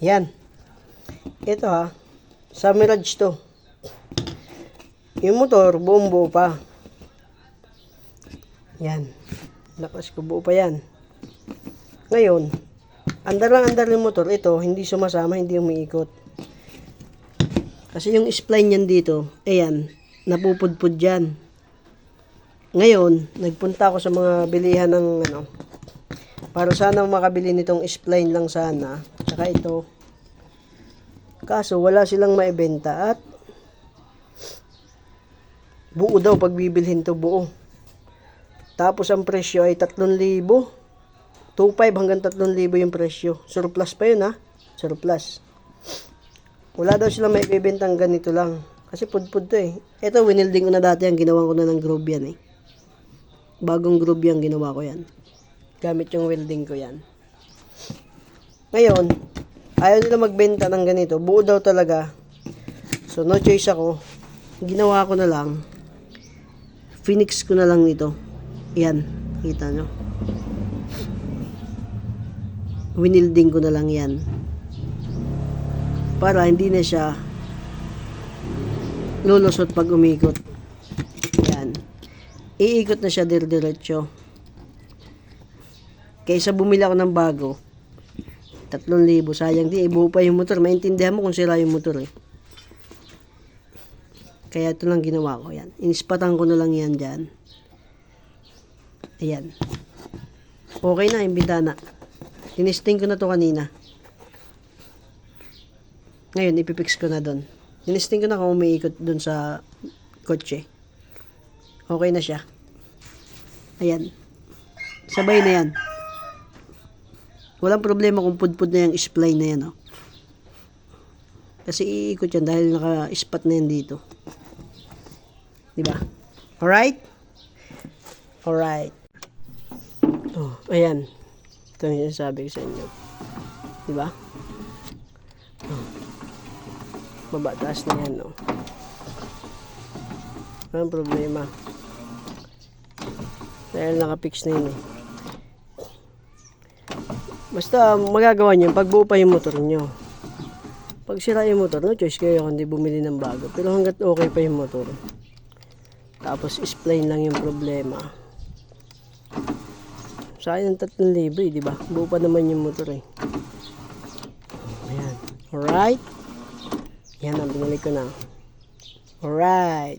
Yan. Ito ha. Sa Mirage to. Yung motor, buong buo pa. Yan. Lakas ko, buo pa yan. Ngayon, andar yung motor. Ito, hindi sumasama, hindi umiikot. Kasi yung spline yan dito, ayan, napupudpud dyan. Ngayon, nagpunta ako sa mga bilihan ng para sana makabili nitong spline lang sana. Tsaka ito. Kaso, wala silang maibenta at buo daw pagbibilhin to, buo. Tapos ang presyo ay 3,000. 2,500 hanggang 3,000 yung presyo. Surplus pa yun ha. Surplus. Wala daw silang maibibentang ganito lang. Kasi pudpud to eh. Ito, winilding ko na dati yan. Ginawa ko na ng groove yan eh. Bagong groove yan, ginawa ko yan. Gamit yung welding ko yan. Ngayon, ayaw nila magbenta ng ganito. Buo daw talaga. So, no choice ako. Ginawa ko na lang. Phoenix ko na lang ito. Yan. Kita nyo. Winilding ko na lang yan. Para hindi na siya lulusot pag umikot. Yan. Iikot na siya diretso. Kaysa bumili ako ng bago, 3,000. Sayang di, ibuo pa yung motor. Maintindihan mo kung sira yung motor eh. Kaya ito lang ginawa ko. Yan. Inispatan ko na lang yan dyan. Ayan. Okay na yung bintana. Tinesting ko na to kanina. Ngayon, ipipix ko na doon. Tinesting ko na kung umiikot doon sa kotse. Okay na siya. Ayan. Sabay na yan. Walang problema kung pudpud na yung spline na yan. Oh. Kasi iikot yan dahil naka-spot na yan dito. Diba? Alright? Alright. Oh, ayan. Ito yung sinasabi ko sa inyo. Diba? Oh. Mabataas na yan, no? Walang problema. Dahil nakapix na yun, eh. Basta, magagawa nyo, pag buo pa yung motor nyo. Pag sira yung motor, no choice kayo kung di bumili ng bago. Pero hanggat okay pa yung motor. Tapos, spline lang yung problema. Sayang 3,000 eh, diba? Buo pa naman yung motor eh. Ayan. Alright? Yan ang binalik ko na. Alright.